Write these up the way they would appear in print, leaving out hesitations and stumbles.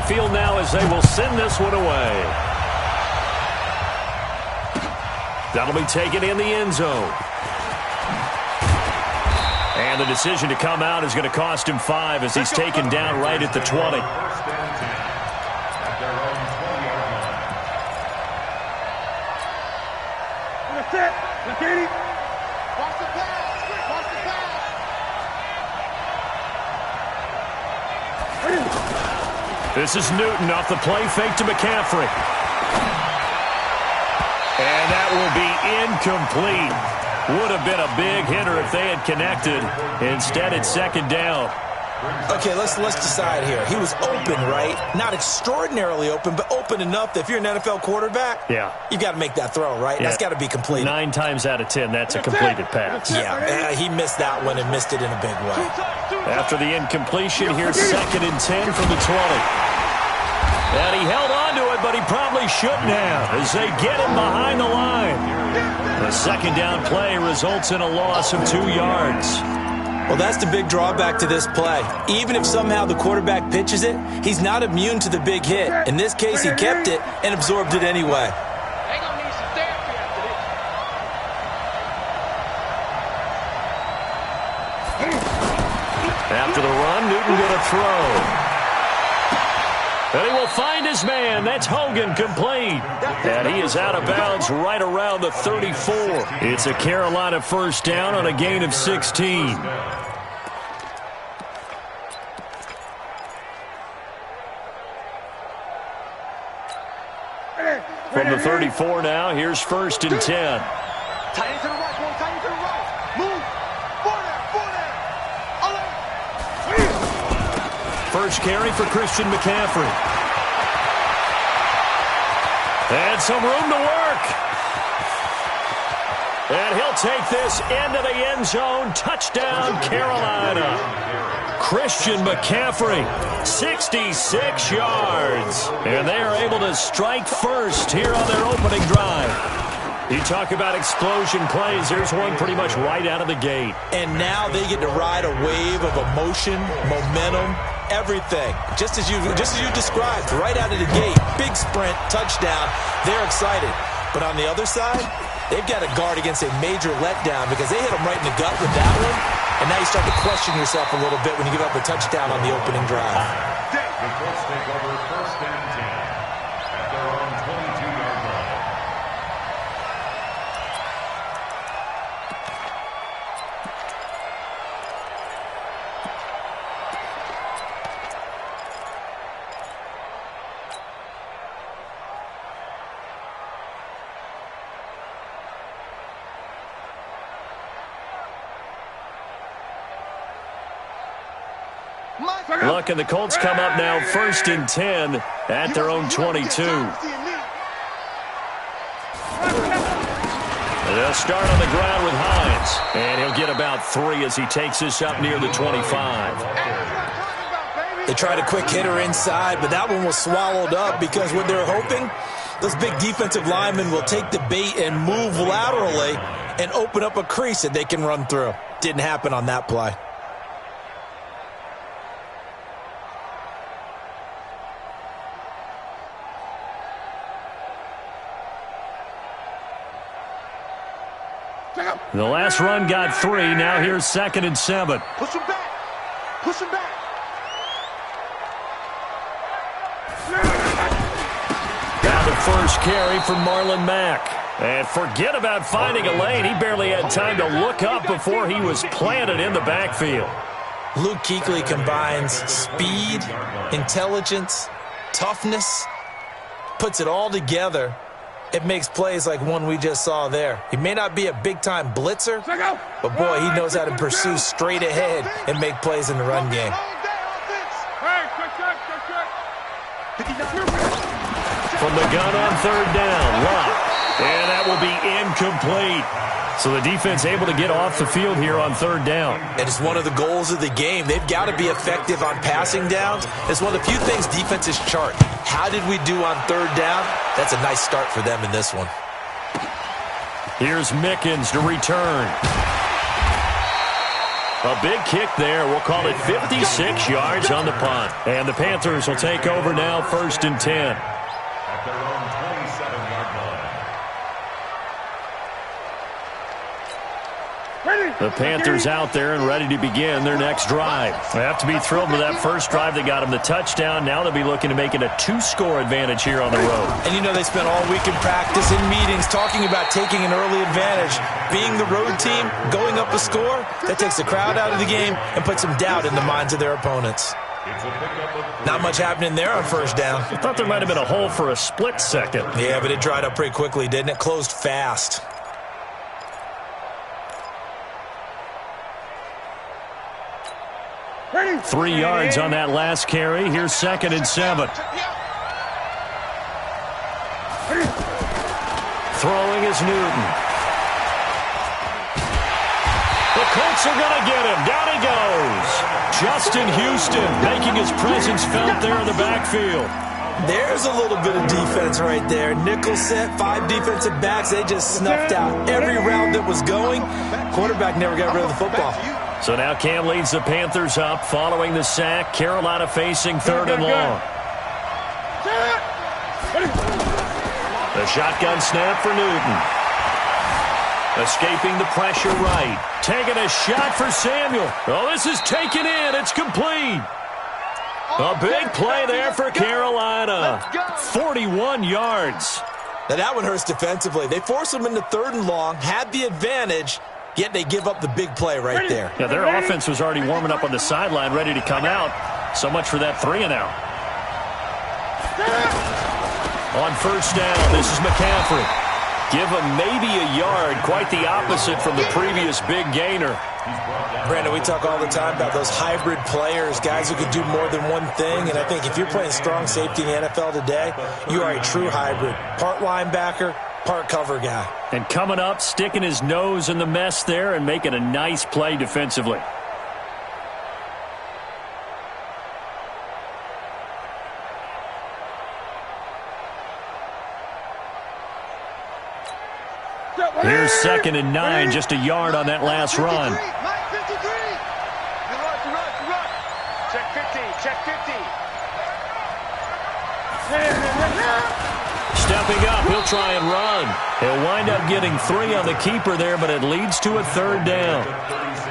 field now as they will send this one away. That'll be taken in the end zone. And the decision to come out is going to cost him 5 as he's taken down right at the 20. This is Newton off the play fake to McCaffrey. And that will be incomplete. Would have been a big hitter if they had connected. Instead, it's second down. Okay, let's decide here. He was open, right? Not extraordinarily open, but open enough that if you're an NFL quarterback, you've got to make that throw, right? That's got to be completed. 9 times out of 10, that's a completed pass. Yeah, he missed that one and missed it in a big way. After the incompletion, here's 2nd and 10 from the 20. And he held on to it, but he probably shouldn't have as they get him behind the line. The second down play results in a loss of 2 yards. Well, that's the big drawback to this play. Even if somehow the quarterback pitches it, he's not immune to the big hit. In this case, he kept it and absorbed it anyway. After the run, Newton going to throw. And he will find his man. That's Hogan, complete. And he is out of bounds right around the 34. It's a Carolina first down on a gain of 16. From the 34 now, here's 1st and 10. Tight end to the right, boy. Tight end to the right. Move. First carry for Christian McCaffrey. And some room to work. And he'll take this into the end zone. Touchdown, Carolina. Christian McCaffrey, 66 yards. And they are able to strike first here on their opening drive. You talk about explosion plays. There's one pretty much right out of the gate. And now they get to ride a wave of emotion, momentum, everything. Just as you described, right out of the gate. Big sprint, touchdown. They're excited. But on the other side, they've got to guard against a major letdown because they hit them right in the gut with that one. And now you start to question yourself a little bit when you give up a touchdown on the opening drive. The Colts take over 1st and 10 at their own 22-yard line. Look, and the Colts come up now 1st and 10 at their own 22. They'll start on the ground with Hines, and he'll get about 3 as he takes this up near the 25. They tried a quick hitter inside, but that one was swallowed up because what they're hoping, those big defensive linemen will take the bait and move laterally and open up a crease that they can run through. Didn't happen on that play. The last run got 3. Now here's 2nd and 7. Push him back. Push him back. Now the first carry from Marlon Mack. And forget about finding a lane. He barely had time to look up before he was planted in the backfield. Luke Kuechly combines speed, intelligence, toughness, puts it all together. It makes plays like one we just saw there. He may not be a big-time blitzer, but, boy, he knows how to pursue straight ahead and make plays in the run game. From the gun on 3rd down, Lott. And that will be incomplete. So the defense able to get off the field here on 3rd down. And it's one of the goals of the game. They've got to be effective on passing downs. It's one of the few things defenses chart. How did we do on 3rd down? That's a nice start for them in this one. Here's Mickens to return. A big kick there. We'll call it 56 yards on the punt. And the Panthers will take over now, 1st and 10. At their own 27-yard line. The Panthers out there and ready to begin their next drive. They have to be thrilled with that first drive that got them the touchdown. Now they'll be looking to make it a 2-score advantage here on the road. And you know they spent all week in practice, in meetings, talking about taking an early advantage. Being the road team, going up a score, that takes the crowd out of the game and puts some doubt in the minds of their opponents. Not much happening there on first down. I thought there might have been a hole for a split second. Yeah, but it dried up pretty quickly, didn't it? Closed fast. Ready. 3 yards on that last carry. Here's 2nd and 7. Throwing is Newton. The Colts are going to get him. Down he goes. Justin Houston making his presence felt there in the backfield. There's a little bit of defense right there. Nickel set, 5 defensive backs. They just snuffed out every route that was going. Quarterback never got rid of the football. So now Cam leads the Panthers up following the sack. Carolina facing 3rd and long. The shotgun snap for Newton. Escaping the pressure right. Taking a shot for Samuel. Oh, this is taken in. It's complete. A big play there for Carolina. 41 yards. Now that one hurts defensively. They forced them into 3rd and long, had the advantage, yet they give up the big play right there. Yeah, their offense was already warming up on the sideline, ready to come out. So much for that 3 and out. On first down, this is McCaffrey. Give him maybe a yard, quite the opposite from the previous big gainer. Brandon, we talk all the time about those hybrid players, guys who could do more than one thing, and I think if you're playing strong safety in the NFL today, you are a true hybrid. Part linebacker, part cover guy. And coming up, sticking his nose in the mess there and making a nice play defensively. Here's 2nd and 9, just a yard on that last run. Check 50, check 50. Stepping up, he'll try and run. He'll wind up getting 3 on the keeper there, but it leads to a 3rd down.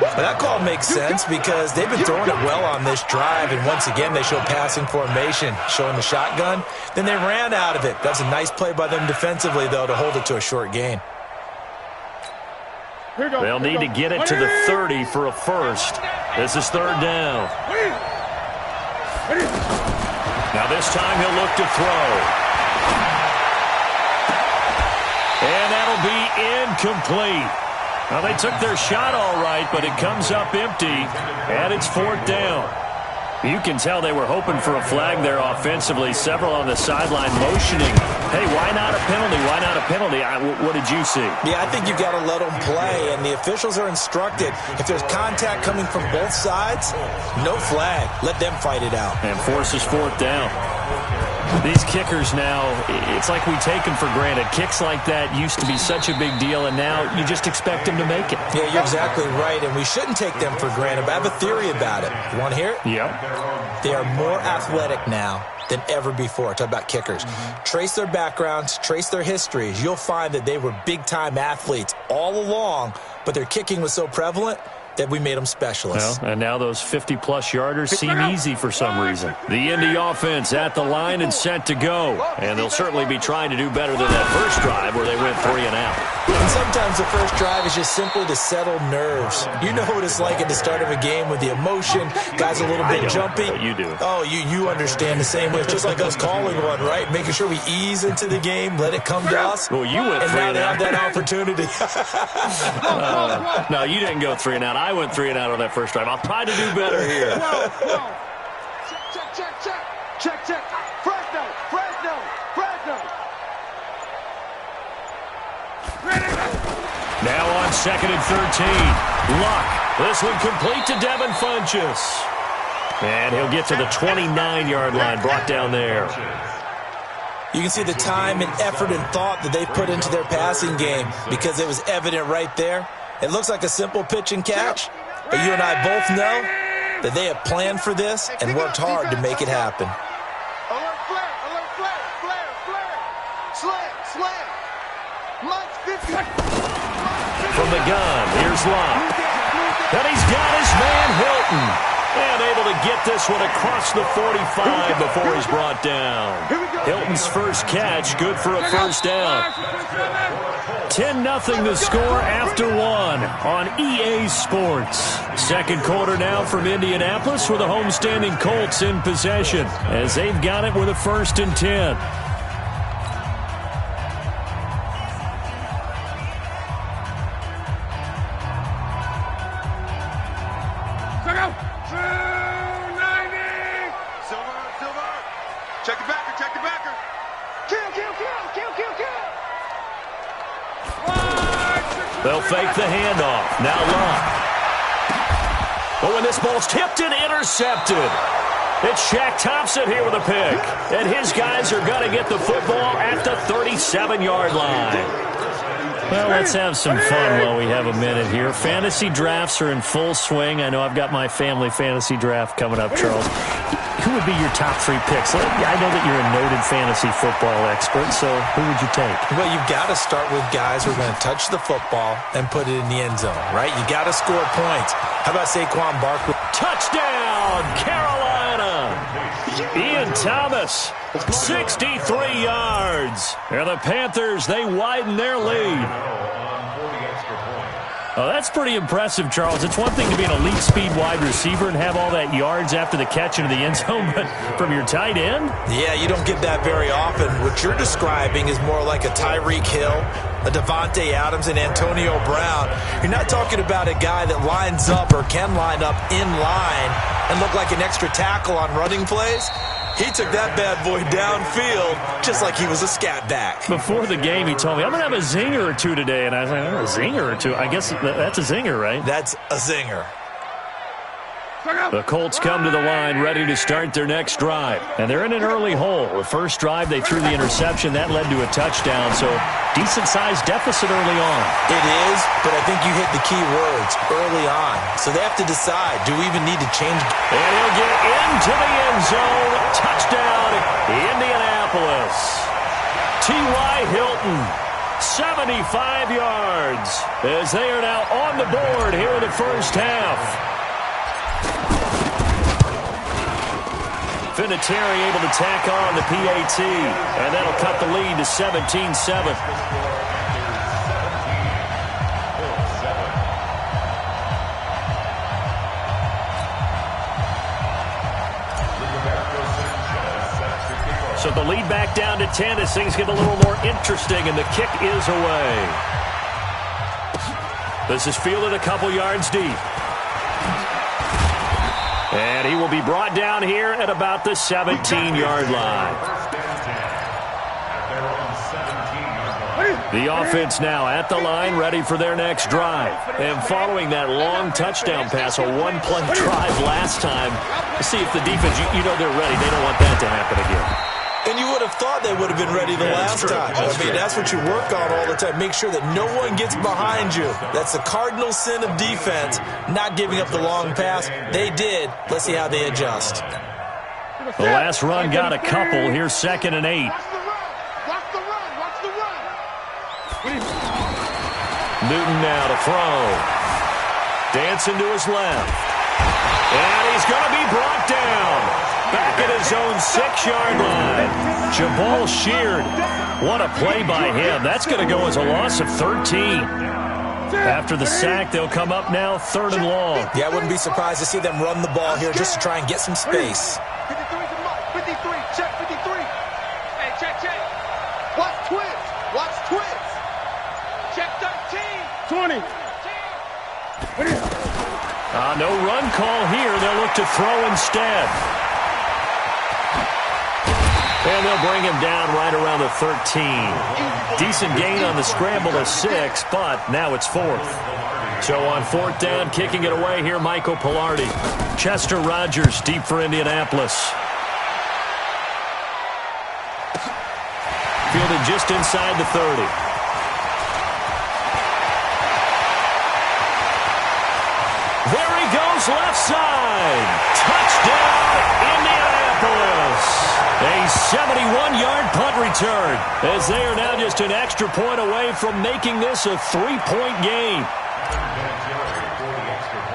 Well, that call makes sense because they've been throwing it well on this drive, and once again they show passing formation, showing the shotgun. Then they ran out of it. That's a nice play by them defensively, though, to hold it to a short gain. They'll need to get it to the 30 for a first. This is 3rd down. Now this time he'll look to throw. And that'll be incomplete. Now they took their shot all right, but it comes up empty, and it's 4th down. You can tell they were hoping for a flag there offensively. Several on the sideline motioning. Hey, why not a penalty? Why not a penalty? What did you see? Yeah, I think you've got to let them play, and the officials are instructed. If there's contact coming from both sides, no flag. Let them fight it out. And forces 4th down. These kickers now, it's like we take them for granted. Kicks like that used to be such a big deal, and now you just expect them to make it. Yeah, you're exactly right, and we shouldn't take them for granted. But I have a theory about it. You want to hear it? Yep. They are more athletic now than ever before. Talk about kickers. Trace their backgrounds, trace their histories. You'll find that they were big-time athletes all along, but their kicking was so prevalent that we made them specialists. Well, and now those 50-plus yarders seem easy for some reason. The Indy offense at the line and set to go. And they'll certainly be trying to do better than that first drive where they went 3 and out. And sometimes the first drive is just simply to settle nerves. You know what it's like at the start of a game with the emotion. Guys a little bit jumpy. But you do. Oh, you understand the same way. It's just like us calling one, right? Making sure we ease into the game, let it come to us. Well, you went 3 and now and they out. have that opportunity. No, you didn't go 3 and out. I went 3 and out on that first drive. I'll try to do better here. Whoa. Check. Fresno. Now on 2nd and 13. Luck. This one complete to Devin Funchess. And he'll get to the 29-yard line, brought down there. You can see the time and effort and thought that they put into their passing game because it was evident right there. It looks like a simple pitch and catch, But you and I both know that they have planned for this and worked hard to make it happen. Alert flare, alert flare, flare, flare. Slam, slam. Lunch 50. From the gun, here's Locke. And he's got his man Hilton. And able to get this one across the 45 before he's brought down. Hilton's first catch, good for a first down. 10-0 the score after one on EA Sports. Second quarter now from Indianapolis with the homestanding Colts in possession as they've got it with a 1st and 10. Check the backer, check the backer. Kill, kill, kill, kill, kill, kill. They'll fake the handoff. Now Locke. Oh, and this ball's tipped and intercepted. It's Shaq Thompson here with a pick. And his guys are going to get the football at the 37-yard line. Well, let's have some fun while we have a minute here. Fantasy drafts are in full swing. I know I've got my family fantasy draft coming up, Charles. Who would be your top 3 picks? I know that you're a noted fantasy football expert, so who would you take? Well, you've got to start with guys who are going to touch the football and put it in the end zone, right? You got to score points. How about Saquon Barkley? Touchdown, Carolina! Ian Thomas, 63 yards. And the Panthers, they widen their lead. Oh, that's pretty impressive, Charles. It's one thing to be an elite speed wide receiver and have all that yards after the catch into the end zone, but from your tight end? Yeah, you don't get that very often. What you're describing is more like a Tyreek Hill, a Devontae Adams, and Antonio Brown. You're not talking about a guy that lines up or can line up in line and look like an extra tackle on running plays. He took that bad boy downfield just like he was a scat back. Before the game, he told me, I'm going to have a zinger or two today. And I was like, oh, a zinger or two? I guess that's a zinger, right? That's a zinger. The Colts come to the line ready to start their next drive. And they're in an early hole. The first drive, they threw the interception. That led to a touchdown. So decent-sized deficit early on. It is, but I think you hit the key words, early on. So they have to decide, do we even need to change? And he'll get into the end zone. Touchdown, Indianapolis. T.Y. Hilton, 75 yards, as they are now on the board here in the first half. Vinatieri able to tack on the PAT, and that'll cut the lead to 17-7. So the lead back down to 10 as things get a little more interesting, and the kick is away. This is fielded a couple yards deep. And he will be brought down here at about the 17-yard line. The offense now at the line, ready for their next drive. And following that long touchdown pass, a one-play drive last time, see if the defense, you know they're ready. They don't want that to happen again. And you would have thought they would have been ready the last time. I mean, that's what you work on all the time. Make sure that no one gets behind you. That's the cardinal sin of defense, not giving up the long pass. They did. Let's see how they adjust. The last run got a couple. Here's 2nd and 8. Watch the run, watch the run. Newton now to throw. Dancing to his left. And he's going to be brought down. Back at his own 6-yard line. Jabal Sheard. What a play by him. That's going to go as a loss of 13. After the sack, they'll come up now 3rd and long. Yeah, I wouldn't be surprised to see them run the ball here just to try and get some space. 53's a mark. 53, check 53. Hey, check. Watch twins. Watch twins. Check 13. 20. No run call here. They'll look to throw instead. And they'll bring him down right around the 13. Decent gain on the scramble to 6, but now it's 4th. So on 4th down, kicking it away here, Michael Pilardi. Chester Rogers deep for Indianapolis. Fielded just inside the 30. There he goes left side. Touchdown, Indianapolis. A 71-yard punt return, as they are now just an extra point away from making this a 3-point game.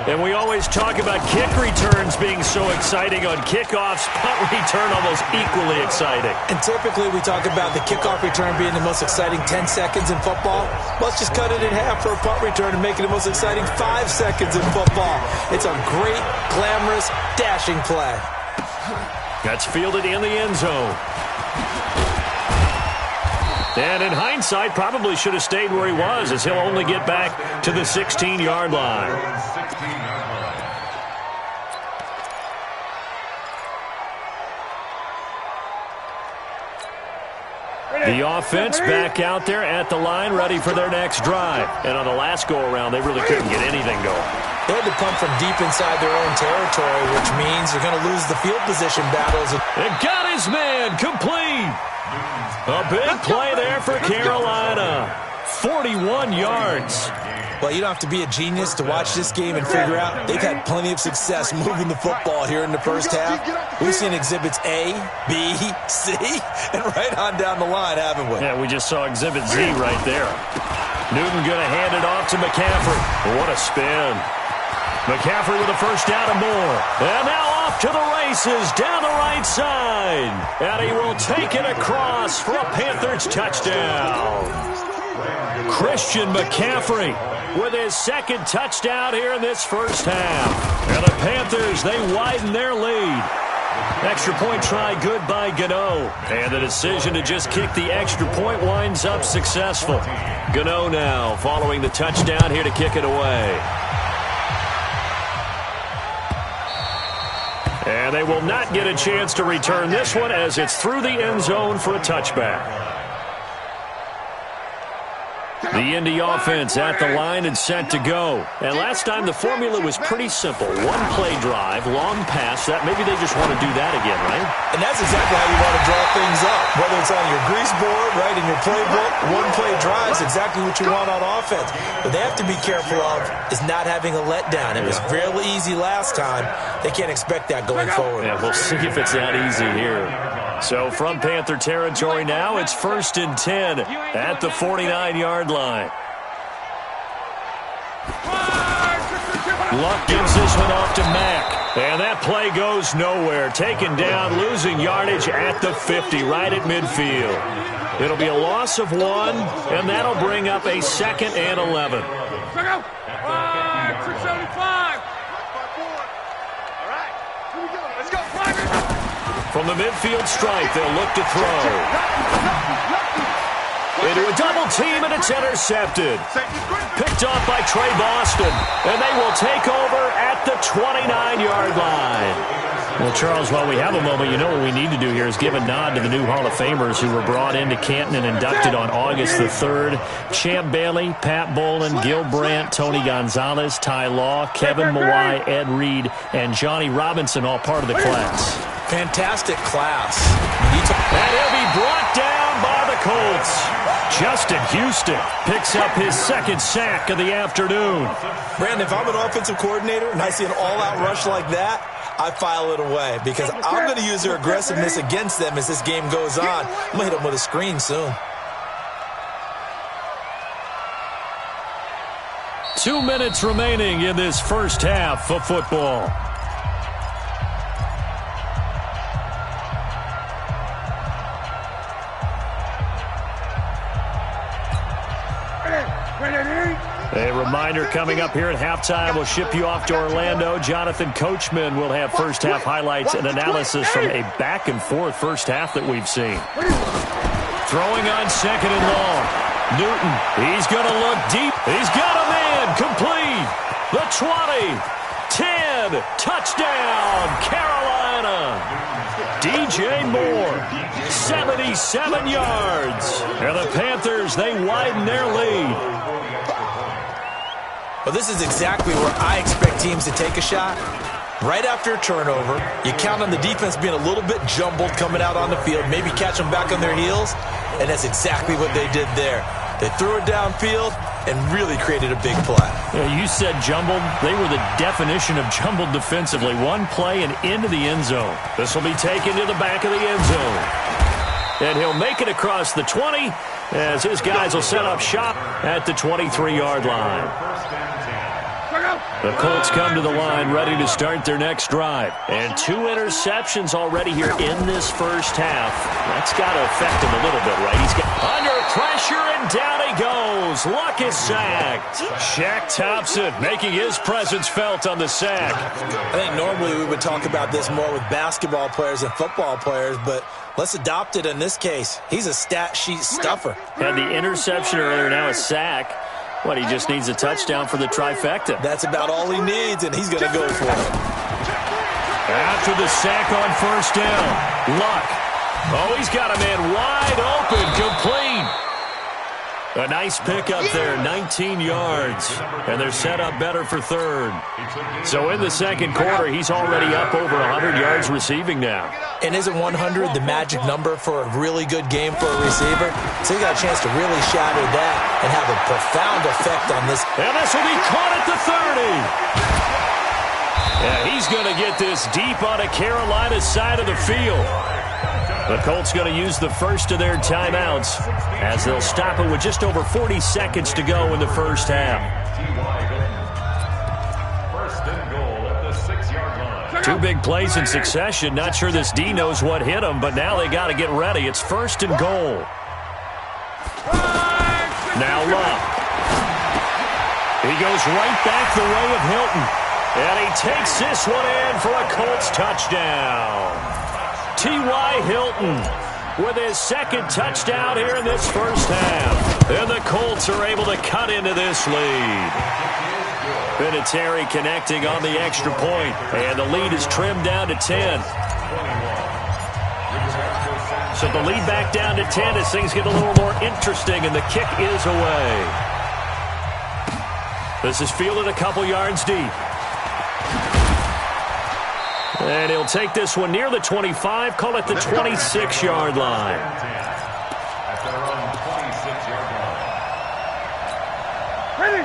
And we always talk about kick returns being so exciting on kickoffs. Punt return almost equally exciting. And typically we talk about the kickoff return being the most exciting 10 seconds in football. Let's just cut it in half for a punt return and make it the most exciting 5 seconds in football. It's a great, glamorous, dashing play. That's fielded in the end zone. And in hindsight, probably should have stayed where he was, as he'll only get back to the 16-yard line. The offense back out there at the line, ready for their next drive. And on the last go-around, they really couldn't get anything going. They had to punt from deep inside their own territory, which means they're going to lose the field position battles. And got his man complete. A big play there for Carolina. 41 yards. Well, you don't have to be a genius to watch this game and figure out they've had plenty of success moving the football here in the first half. We've seen exhibits A, B, C, and right on down the line, haven't we? Yeah, we just saw exhibit Z right there. Newton going to hand it off to McCaffrey. What a spin. McCaffrey with a first down and more. And now off to the races down the right side. And he will take it across for a Panthers touchdown. Christian McCaffrey with his second touchdown here in this first half. And the Panthers, they widen their lead. Extra point try good by Gano. And the decision to just kick the extra point winds up successful. Gano now following the touchdown here to kick it away. And they will not get a chance to return this one as it's through the end zone for a touchback. The Indy offense at the line and set to go. And last time the formula was pretty simple. One play drive, long pass. That maybe they just want to do that again, right? And that's exactly how you want to draw things up. Whether it's on your grease board, right, in your playbook, one play drive is exactly what you want on offense. What they have to be careful of is not having a letdown. It was fairly easy last time. They can't expect that going forward. Yeah, we'll see if it's that easy here. So from Panther territory now, it's 1st and 10 at the 49-yard line. Luck gives this one off to Mack. And that play goes nowhere. Taken down, losing yardage at the 50, right at midfield. It'll be a loss of 1, and that'll bring up a 2nd and 11. From the midfield stripe, they'll look to throw. Into a double team, and it's intercepted. Picked off by Trey Boston, and they will take over at the 29-yard line. Well, Charles, while we have a moment, you know what we need to do here is give a nod to the new Hall of Famers who were brought into Canton and inducted on August the 3rd. Champ Bailey, Pat Bolin, Gil Brandt, Tony Gonzalez, Ty Law, Kevin Mawai, Ed Reed, and Johnny Robinson, all part of the class. Fantastic class. And he'll be brought down by the Colts. Justin Houston picks up his 2nd sack of the afternoon. Brandon, if I'm an offensive coordinator and I see an all-out rush like that, I file it away because I'm going to use their aggressiveness against them as this game goes on. I'm going to hit them with a screen soon. 2 minutes remaining in this first half of football. A reminder coming up here at halftime. We'll ship you off to Orlando. Jonathan Coachman will have first half highlights and analysis from a back-and-forth first half that we've seen. Throwing on 2nd and long. Newton, he's going to look deep. He's got a man complete. The 20, 10, touchdown, Carolina. DJ Moore, 77 yards. And the Panthers, they widen their lead. Well, this is exactly where I expect teams to take a shot. Right after a turnover, you count on the defense being a little bit jumbled coming out on the field, maybe catch them back on their heels, and that's exactly what they did there. They threw it downfield, and really created a big play. Yeah, you said jumbled. They were the definition of jumbled defensively. One play and into the end zone. This will be taken to the back of the end zone. And he'll make it across the 20 as his guys will set up shop at the 23-yard line. The Colts come to the line ready to start their next drive. And 2 interceptions already here in this first half. That's got to affect him a little bit, right? He's got under pressure, and down he goes. Luck is sacked. Shaq Thompson making his presence felt on the sack. I think normally we would talk about this more with basketball players and football players, but let's adopt it in this case. He's a stat sheet stuffer. Had the interception earlier, now a sack. What, he just needs a touchdown for the trifecta. That's about all he needs, and he's going to go for it. After the sack on first down, Luck. Oh, he's got a man wide open, complete. A nice pickup there, 19 yards. And they're set up better for third. So in the second quarter, he's already up over 100 yards receiving now. And isn't 100 the magic number for a really good game for a receiver? So he got a chance to really shatter that and have a profound effect on this. And this will be caught at the 30. Yeah, he's going to get this deep on a Carolina side of the field. The Colts going to use the first of their timeouts as they'll stop it with just over 40 seconds to go in the first half. First and goal at the 6-yard line. 2 big plays in succession. Not sure this D knows what hit him, but now they got to get ready. It's first and goal. Now Luck. He goes right back the way of Hilton. And he takes this one in for a Colts touchdown. T.Y. Hilton with his second touchdown here in this first half. And the Colts are able to cut into this lead. Vinatieri connecting on the extra point, and the lead is trimmed down to 10. So the lead back down to 10 as things get a little more interesting, and the kick is away. This is fielded a couple yards deep. And he'll take this one near the 25, call it the 26-yard line.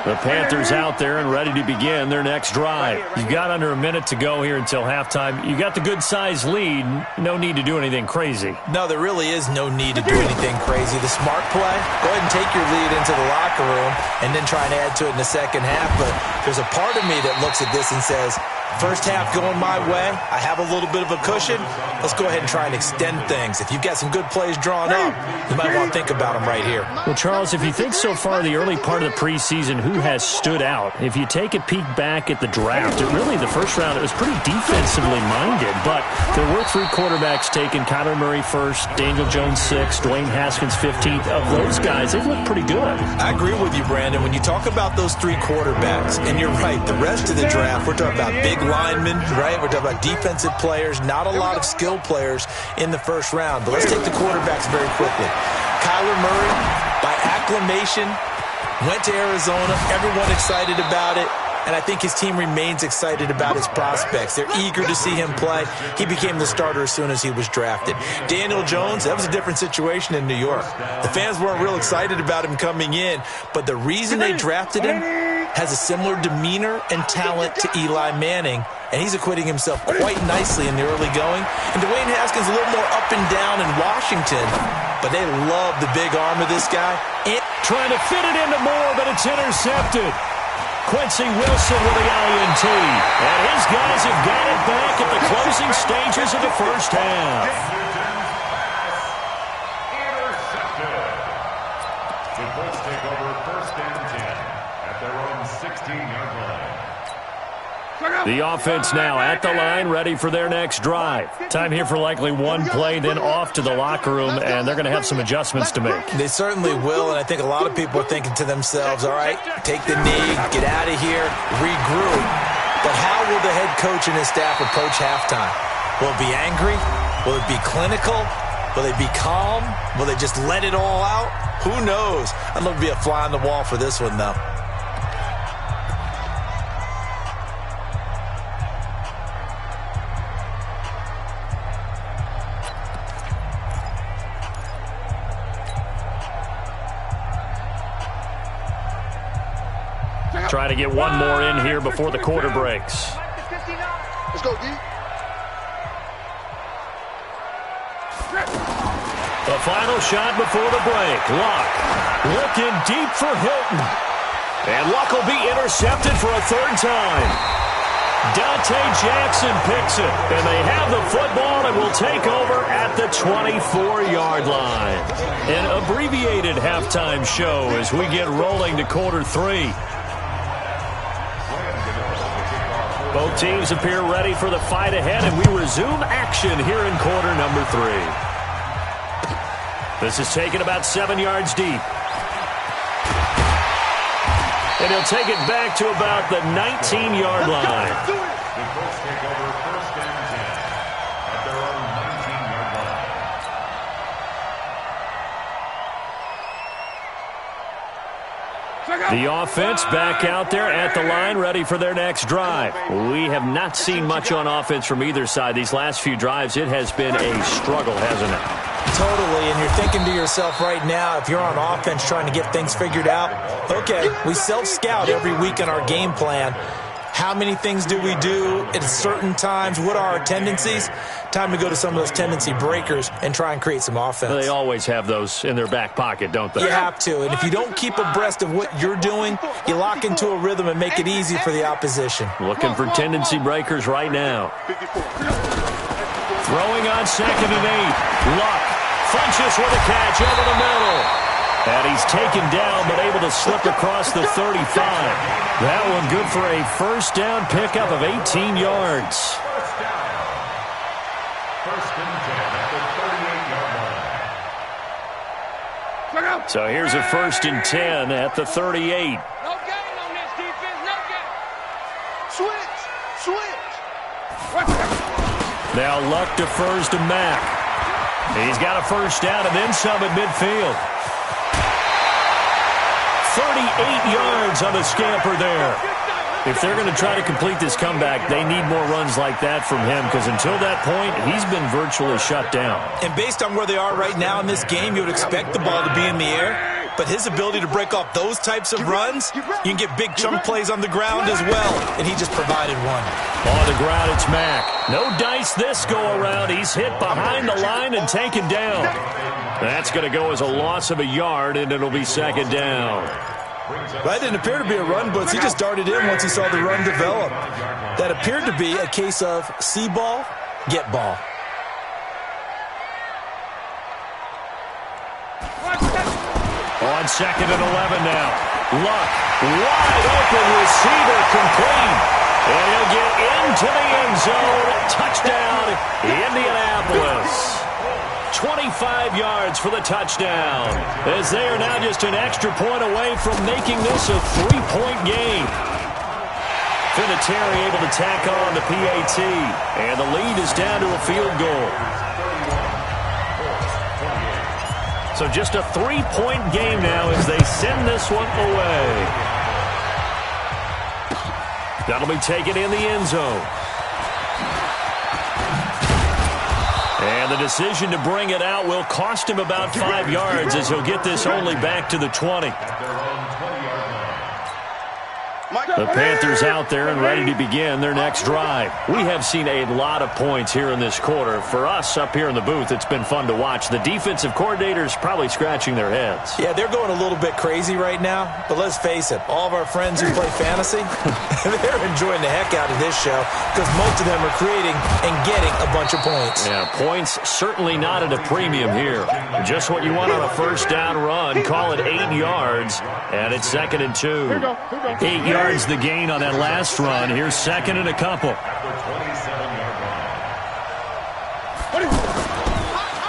The Panthers out there and ready to begin their next drive. You've got under a minute to go here until halftime. You got the good-sized lead. No need to do anything crazy. No, there really is no need to do anything crazy. The smart play, go ahead and take your lead into the locker room and then try and add to it in the second half. But there's a part of me that looks at this and says, first half going my way, I have a little bit of a cushion. Let's go ahead and try and extend things. If you've got some good plays drawn up, you might want to think about them right here. Well, Charles, if you think so far the early part of the preseason, who has stood out? If you take a peek back at the draft, the first round, it was pretty defensively minded, but there were 3 quarterbacks taken. Kyler Murray first, Daniel Jones 6th, Dwayne Haskins 15th. Of those guys, they've looked pretty good. I agree with you, Brandon. When you talk about those 3 quarterbacks, and you're right, the rest of the draft, we're talking about big linemen, right? We're talking about defensive players, not a lot of skill players in the first round. But let's take the quarterbacks very quickly. Kyler Murray, by acclamation, went to Arizona. Everyone excited about it. And I think his team remains excited about his prospects. They're eager to see him play. He became the starter as soon as he was drafted. Daniel Jones, that was a different situation in New York. The fans weren't real excited about him coming in, but the reason they drafted him has a similar demeanor and talent to Eli Manning, and he's acquitting himself quite nicely in the early going. And Dwayne Haskins a little more up and down in Washington, but they love the big arm of this guy. And trying to fit it into Moore, but it's intercepted. Quincy Wilson with the INT. And his guys have got it back at the closing stages of the first half. Intercepted. The Colts take over first and 10 at their own 16-yard line. The offense now at the line, ready for their next drive. Time here for likely one play, then off to the locker room, and they're going to have some adjustments to make. They certainly will, and I think a lot of people are thinking to themselves, all right, take the knee, get out of here, regroup. But how will the head coach and his staff approach halftime? Will it be angry? Will it be clinical? Will they be calm? Will they just let it all out? Who knows? I'd love to be a fly on the wall for this one, though. Trying to get one more in here before the quarter breaks. Let's go, D. The final shot before the break. Luck looking deep for Hilton. And Luck will be intercepted for a third time. Dante Jackson picks it. And they have the football and will take over at the 24-yard line. An abbreviated halftime show as we get rolling to quarter three. Both teams appear ready for the fight ahead, and we resume action here in quarter number three. This is taken about 7 yards deep. And he'll take it back to about the 19-yard line. The Colts take over first and 10 at their own 19-yard line. The offense back out there at the line, ready for their next drive. We have not seen much on offense from either side. These last few drives, it has been a struggle, hasn't it? Totally, and you're thinking to yourself right now, if you're on offense trying to get things figured out, okay, we self-scout every week in our game plan. How many things do we do at certain times? What are our tendencies? Time to go to some of those tendency breakers and try and create some offense. They always have those in their back pocket, don't they? You have to, and if you don't keep abreast of what you're doing, you lock into a rhythm and make it easy for the opposition. Looking for tendency breakers right now. Throwing on 2nd and 8. Luck Funches with a catch over the middle. And he's taken down but able to slip across the 35. That one good for a first down pickup of 18 yards. First and 10 at the 38-yard line. So here's a first and 10 at the 38. No gain on this defense, no gain. Switch. Now Luck defers to Mack. He's got a first down and then some at midfield. 38 yards on the scamper there. If they're going to try to complete this comeback, they need more runs like that from him, because until that point, he's been virtually shut down. And based on where they are right now in this game, you would expect the ball to be in the air. But his ability to break off those types of runs, you can get big chunk plays on the ground as well. And he just provided one. On the ground, it's Mack. No dice this go-around. He's hit behind the line and taken down. That's going to go as a loss of a yard, and it'll be second down. That didn't appear to be a run blitz. He just darted in once he saw the run develop. That appeared to be a case of see ball, get ball. On 2nd and 11 now. Luck, wide open receiver complete. And he'll get into the end zone. Touchdown, Indianapolis. 25 yards for the touchdown, as they are now just an extra point away from making this a 3-point game. Vinatieri able to tack on the PAT, and the lead is down to a field goal. So just a 3-point game now as they send this one away. That'll be taken in the end zone. And the decision to bring it out will cost him about 5 yards, as he'll get this only back to the 20. The Panthers out there and ready to begin their next drive. We have seen a lot of points here in this quarter. For us up here in the booth, it's been fun to watch. The defensive coordinators probably scratching their heads. Yeah, they're going a little bit crazy right now. But let's face it, all of our friends who play fantasy, they're enjoying the heck out of this show, because most of them are creating and getting a bunch of points. Yeah, points certainly not at a premium here. Just what you want on a first down run. Call it 8 yards, and it's 2nd and 2. 8 yards the gain on that last run. Here's 2nd and a couple.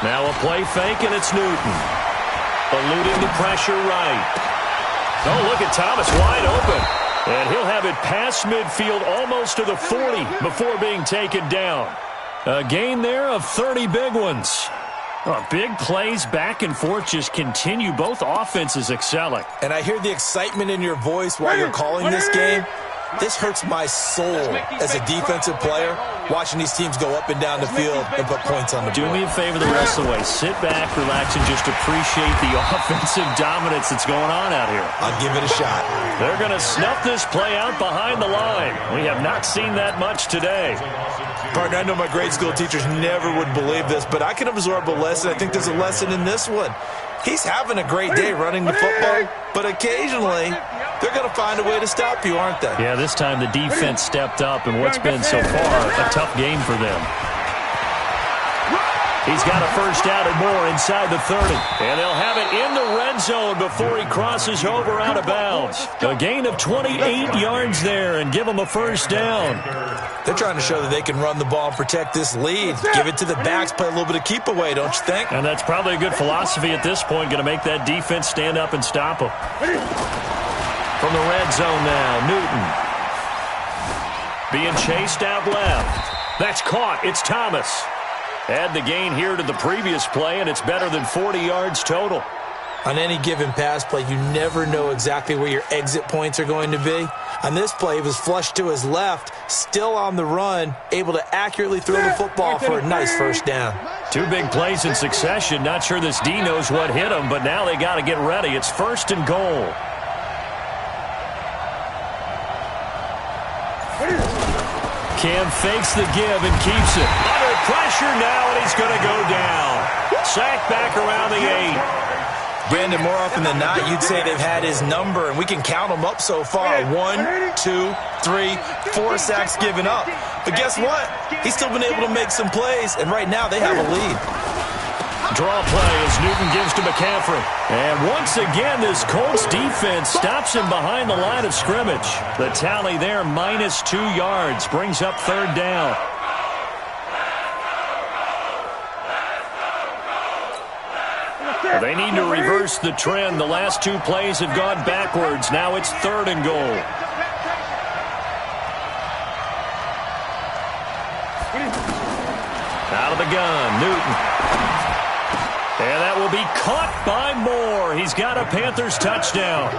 Now a play fake, and it's Newton. Eluding the pressure right. Oh, look at Thomas wide open. And he'll have it past midfield almost to the 40 before being taken down. A gain there of 30 big ones. Oh, big plays back and forth just continue. Both offenses excelling. And I hear the excitement in your voice while you're calling this game. This hurts my soul as a defensive player. watching these teams go up and down the field and put points on the board. Do me a favor the rest of the way. Sit back, relax, and just appreciate the offensive dominance that's going on out here. I'll give it a shot. They're going to snuff this play out behind the line. We have not seen that much today. Partner, I know my grade school teachers never would believe this, but I can absorb a lesson. I think there's a lesson in this one. He's having a great day running the football, but occasionally they're going to find a way to stop you, aren't they? Yeah, this time the defense stepped up in what's been so far a tough game for them. He's got a first down and more inside the 30. And they'll have it in the red zone before he crosses over out of bounds. A gain of 28 yards there and give him a first down. They're trying to show that they can run the ball and protect this lead. Give it to the backs, play a little bit of keep away, don't you think? And that's probably a good philosophy at this point, going to make that defense stand up and stop him. From the red zone now, Newton. Being chased out left. That's caught. It's Thomas. Add the gain here to the previous play, and it's better than 40 yards total. On any given pass play, you never know exactly where your exit points are going to be. On this play, he was flushed to his left, still on the run, able to accurately throw the football for a nice first down. Two big plays in succession. Not sure this D knows what hit him, but now they got to get ready. It's first and goal. Cam fakes the give and keeps it. Under pressure now, and he's going to go down. Sacked back around the 8. Brandon, more often than not, you'd say they've had his number, and we can count them up so far. 1, 2, 3, 4 sacks given up. But guess what? He's still been able to make some plays, and right now they have a lead. Draw play as Newton gives to McCaffrey. And once again, this Colts defense stops him behind the line of scrimmage. The tally there, minus 2 yards, brings up third down. They need to reverse the trend. The last 2 plays have gone backwards. Now it's third and goal. Out of the gun, Newton. And that will be caught by Moore. He's got a Panthers touchdown.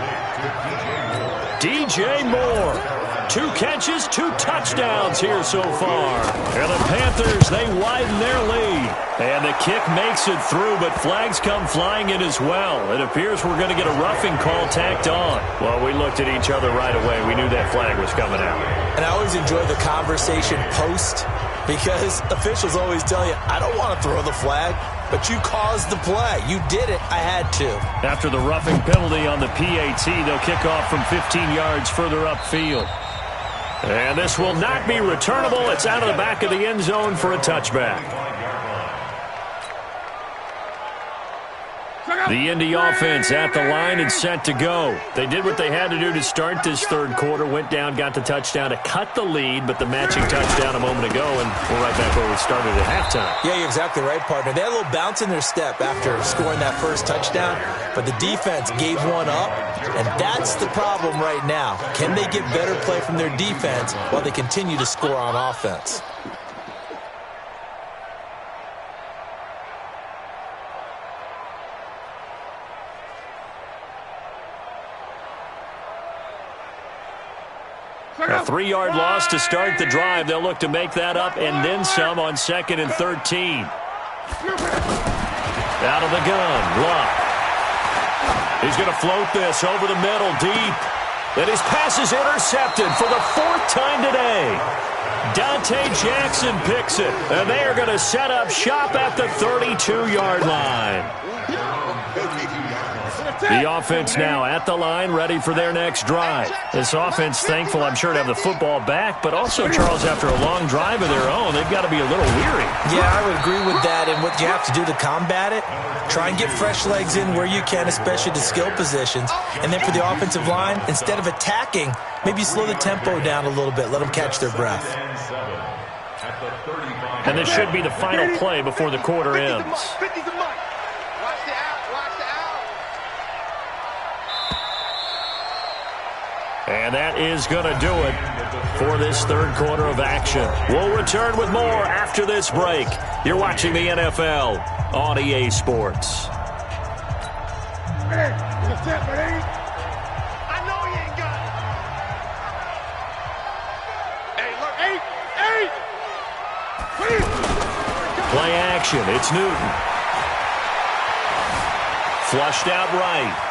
DJ Moore. 2 catches, 2 touchdowns here so far. And the Panthers, they widen their lead. And the kick makes it through, but flags come flying in as well. It appears we're going to get a roughing call tacked on. Well, we looked at each other right away. We knew that flag was coming out. And I always enjoy the conversation post, because officials always tell you, I don't want to throw the flag, but you caused the play. You did it. I had to. After the roughing penalty on the PAT, they'll kick off from 15 yards further upfield. And this will not be returnable. It's out of the back of the end zone for a touchback. The Indy offense at the line and set to go. They did what they had to do to start this third quarter. Went down, got the touchdown to cut the lead, but the matching touchdown a moment ago, and we're right back where we started at halftime. Yeah, you're exactly right, partner. They had a little bounce in their step after scoring that first touchdown, but the defense gave one up, and that's the problem right now. Can they get better play from their defense while they continue to score on offense? A 3-yard loss to start the drive. They'll look to make that up and then some on 2nd and 13. Out of the gun, Luck. He's going to float this over the middle deep. And his pass is intercepted for the 4th time today. Dante Jackson picks it. And they are going to set up shop at the 32-yard line. The offense now at the line, ready for their next drive. This offense thankful, I'm sure, to have the football back, but also, Charles, after a long drive of their own, they've got to be a little weary. Yeah, I would agree with that, and what you have to do to combat it, try and get fresh legs in where you can, especially the skill positions. And then for the offensive line, instead of attacking, maybe slow the tempo down a little bit, let them catch their breath. And this should be the final play before the quarter ends. And that is going to do it for this third quarter of action. We'll return with more after this break. You're watching the NFL on EA Sports. I know he ain't got it. Hey, look. Hey. Play action. It's Newton. Flushed out right.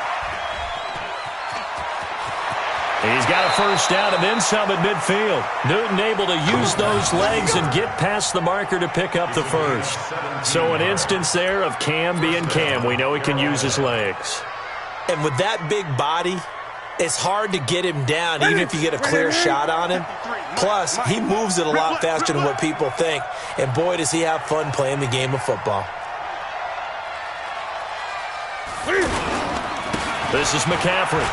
He's got a first down and then some at midfield. Newton able to use those legs and get past the marker to pick up the first. So an instance there of Cam being Cam. We know he can use his legs. And with that big body, it's hard to get him down even if you get a clear shot on him. Plus, he moves it a lot faster than what people think. And boy, does he have fun playing the game of football. This is McCaffrey.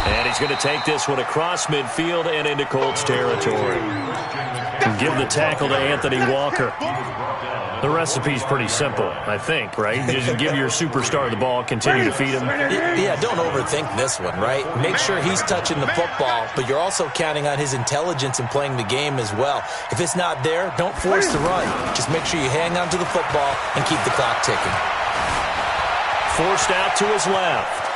And he's going to take this one across midfield and into Colts territory. And give the tackle to Anthony Walker. The recipe's pretty simple, I think, right? Just give your superstar the ball, continue to feed him. Yeah, don't overthink this one, right? Make sure he's touching the football, but you're also counting on his intelligence in playing the game as well. If it's not there, don't force the run. Just make sure you hang on to the football and keep the clock ticking. Forced out to his left.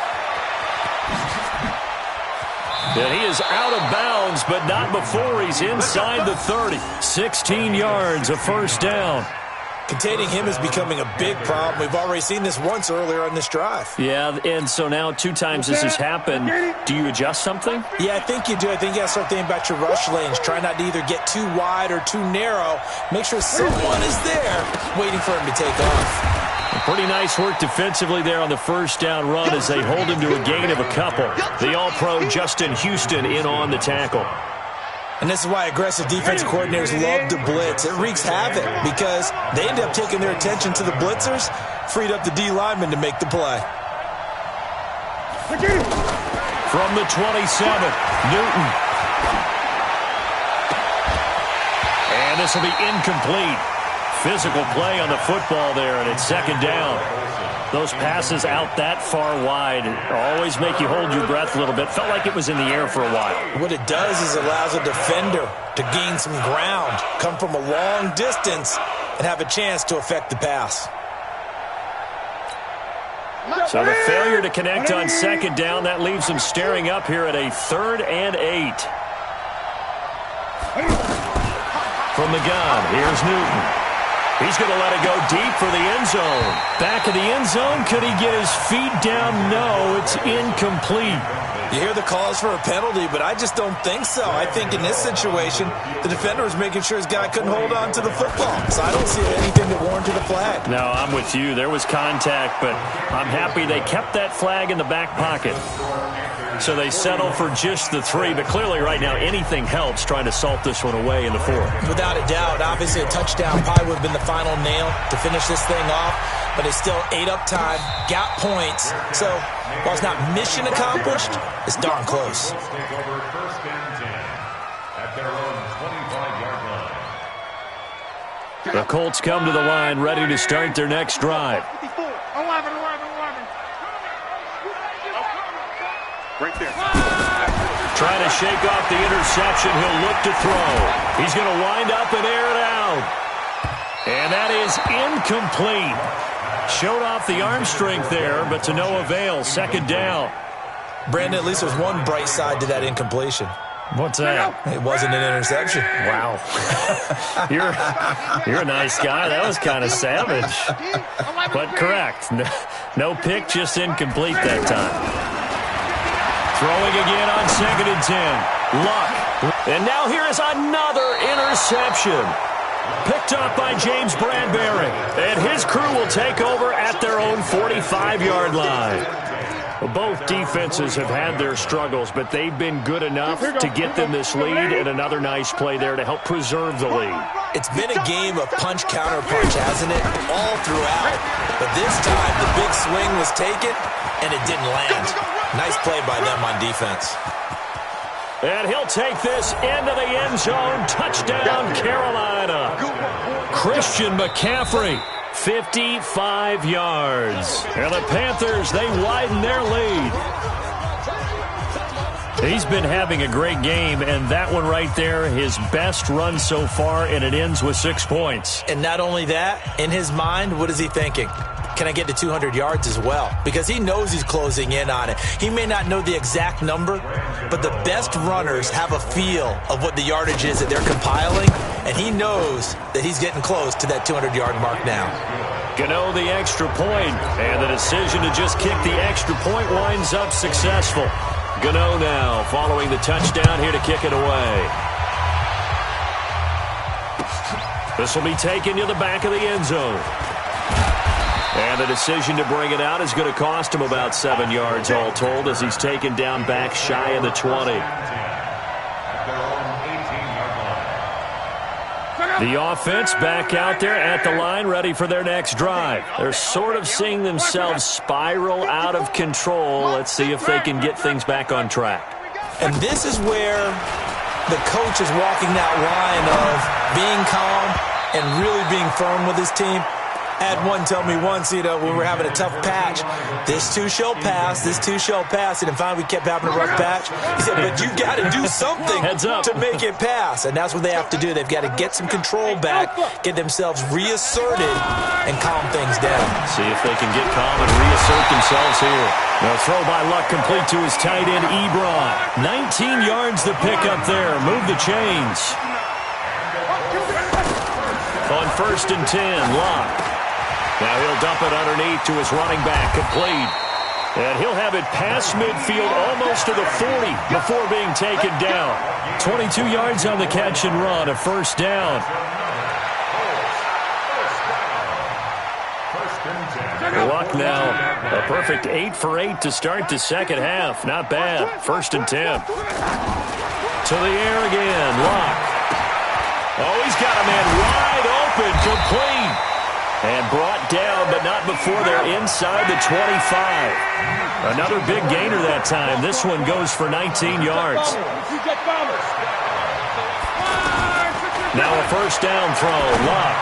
And he is out of bounds, but not before he's inside the 30. 16 yards, a first down. Containing him is becoming a big problem. We've already seen this once earlier on this drive. Yeah, and so now 2 times this has happened. Do you adjust something? Yeah, I think you do. I think you got to start thinking about your rush lanes. Try not to either get too wide or too narrow. Make sure someone is there waiting for him to take off. Pretty nice work defensively there on the first down run as they hold him to a gain of a couple. The All-Pro Justin Houston in on the tackle. And this is why aggressive defense coordinators love to blitz. It wreaks havoc because they end up taking their attention to the blitzers, freed up the D lineman to make the play. From the 27, Newton. And this will be incomplete. Physical play on the football there, and it's second down. Those passes out that far wide always make you hold your breath a little bit. Felt like it was in the air for a while. What it does is it allows a defender to gain some ground, come from a long distance, and have a chance to affect the pass. So the failure to connect on second down, that leaves them staring up here at a 3rd and 8. From the gun, here's Newton. He's going to let it go deep for the end zone. Back of the end zone. Could he get his feet down? No, it's incomplete. You hear the calls for a penalty, but I just don't think so. I think in this situation, the defender was making sure his guy couldn't hold on to the football. So I don't see anything that warranted a flag. No, I'm with you. There was contact, but I'm happy they kept that flag in the back pocket. So they settle for just the 3, but clearly right now anything helps trying to salt this one away in the 4th. Without a doubt, obviously a touchdown probably would have been the final nail to finish this thing off, but it's still ate up time, got points. So while it's not mission accomplished, it's darn close. Take over 1st and 10 at their own 25-yard line. The Colts come to the line ready to start their next drive. 11. Right there. Trying to shake off the interception. He'll look to throw. He's going to wind up and air it out. And that is incomplete. Showed off the arm strength there, but to no avail. Second down. Brandon, at least there's one bright side to that incompletion. What's that? It wasn't an interception. Wow. You're a nice guy. That was kind of savage. But correct. No pick, just incomplete that time. Throwing again on 2nd and 10. Luck. And now here is another interception. Picked up by James Bradbury. And his crew will take over at their own 45-yard line. Well, both defenses have had their struggles, but they've been good enough to get them this lead, and another nice play there to help preserve the lead. It's been a game of punch, counter, punch, hasn't it? All throughout. But this time, the big swing was taken, and it didn't land. Nice play by them on defense. And he'll take this into the end zone. Touchdown, Carolina. Christian McCaffrey, 55 yards. And the Panthers, they widen their lead. He's been having a great game, and that one right there, his best run so far, and it ends with 6 points. And not only that, in his mind, what is he thinking? Can I get to 200 yards as well? Because he knows he's closing in on it. He may not know the exact number, but the best runners have a feel of what the yardage is that they're compiling, and he knows that he's getting close to that 200-yard mark now. Gano the extra point, and the decision to just kick the extra point winds up successful. Gano now following the touchdown here to kick it away. This will be taken to the back of the end zone. And the decision to bring it out is going to cost him about 7 yards all told as he's taken down back shy of the 20. The offense back out there at the line ready for their next drive. They're sort of seeing themselves spiral out of control. Let's see if they can get things back on track. And this is where the coach is walking that line of being calm and really being firm with his team. I had one tell me once, when we were having a tough patch, this too shall pass, this too shall pass. And finally we kept having a rough patch. He said, but you got to do something to make it pass. And that's what they have to do. They've got to get some control back, get themselves reasserted, and calm things down. See if they can get calm and reassert themselves here. The throw by Luck complete to his tight end, Ebron. 19 yards to pick up there. Move the chains. On 1st and 10, Luck. Now he'll dump it underneath to his running back, complete. And he'll have it past midfield almost to the 40 before being taken down. 22 yards on the catch and run, a first down. Luck now, a perfect 8 for 8 to start the second half. Not bad. 1st and 10. To the air again, Luck. Oh, he's got a man wide open, complete. And brought down, but not before they're inside the 25. Another big gainer that time. This one goes for 19 yards. Now a first down throw, Luck.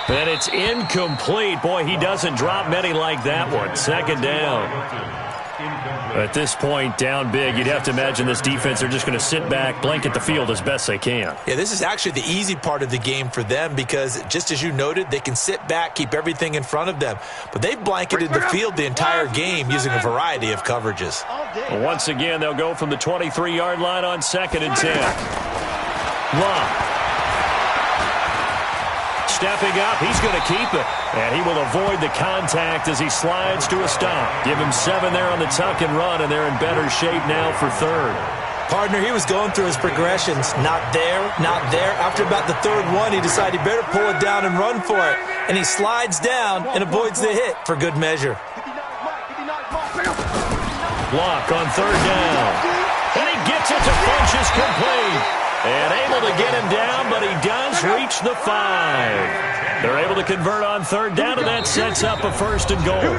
And it's incomplete. Boy, he doesn't drop many like that one. 2nd down. At this point, down big, you'd have to imagine this defense are just going to sit back, blanket the field as best they can. Yeah, this is actually the easy part of the game for them because, just as you noted, they can sit back, keep everything in front of them. But they've blanketed the field the entire game using a variety of coverages. Well, once again, they'll go from the 23-yard line on 2nd and 10. Luck. Stepping up, he's going to keep it. And he will avoid the contact as he slides to a stop. Give him 7 there on the tuck and run, and they're in better shape now for 3rd. Partner, he was going through his progressions. Not there, not there. After about the 3rd one, he decided he better pull it down and run for it. And he slides down and avoids the hit for good measure. Block on 3rd down. And he gets it to Funchess complete. And able to get him down, but he does reach the 5. They're able to convert on 3rd down, and that sets up a 1st and goal.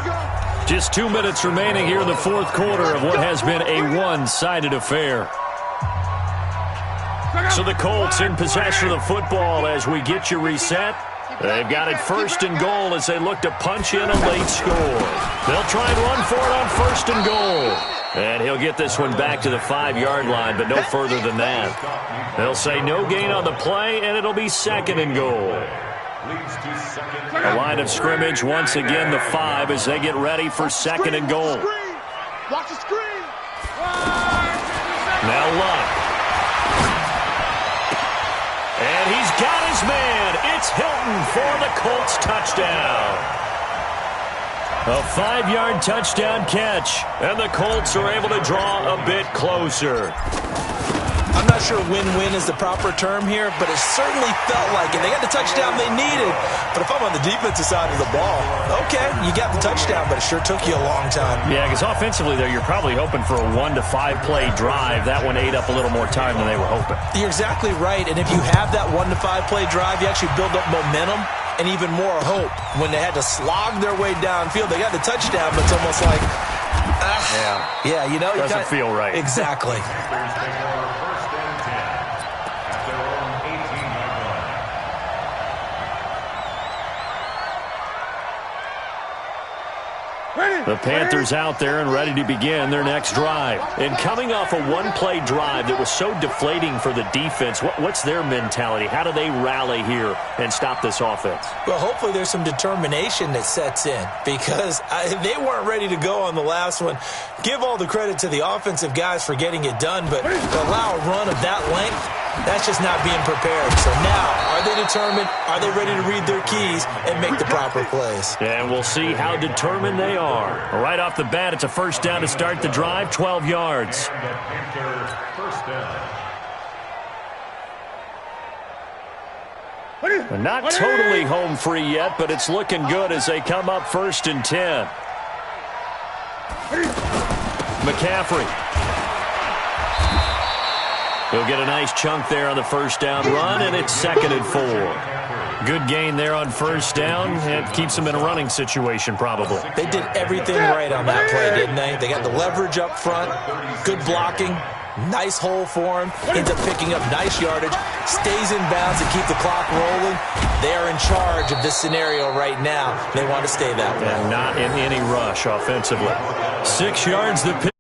Just 2 minutes remaining here in the 4th quarter of what has been a one-sided affair. So the Colts in possession of the football as we get you reset. They've got it 1st and goal as they look to punch in a late score. They'll try and run for it on 1st and goal. And he'll get this one back to the 5-yard line, but no further than that. They'll say no gain on the play, and it'll be 2nd and goal. The line of scrimmage, once again, the 5 as they get ready for 2nd and goal. Watch the screen. Now Luck. And he's got his man. It's Hilton for the Colts touchdown. A 5-yard touchdown catch, and the Colts are able to draw a bit closer. I'm not sure win-win is the proper term here, but it certainly felt like it. They got the touchdown they needed, but if I'm on the defensive side of the ball, okay, you got the touchdown, but it sure took you a long time. Yeah, because offensively there, you're probably hoping for a 1 to 5 play drive. That one ate up a little more time than they were hoping. You're exactly right, and if you have that 1 to 5 play drive, you actually build up momentum and even more hope. When they had to slog their way downfield, they got the touchdown, but it's almost like, yeah, you know, doesn't feel right. Exactly. The Panthers out there and ready to begin their next drive. And coming off a one-play drive that was so deflating for the defense, what's their mentality? How do they rally here and stop this offense? Well, hopefully there's some determination that sets in because they weren't ready to go on the last one. Give all the credit to the offensive guys for getting it done, but to allow a run of that length, That's just not being prepared. So now, are they determined? Are they ready to read their keys and make the proper plays? And we'll see how determined they are. Right off the bat, it's a first down to start the drive, 12 yards. First down. Not totally home free yet, but it's looking good as they come up 1st and 10. McCaffrey. He'll get a nice chunk there on the first down run, and it's 2nd and 4. Good gain there on first down. It keeps them in a running situation, probably. They did everything right on that play, didn't they? They got the leverage up front, good blocking, nice hole for him, ends up picking up nice yardage, stays in bounds to keep the clock rolling. They are in charge of this scenario right now. They want to stay that way. And not in any rush offensively. 6 yards the pitch.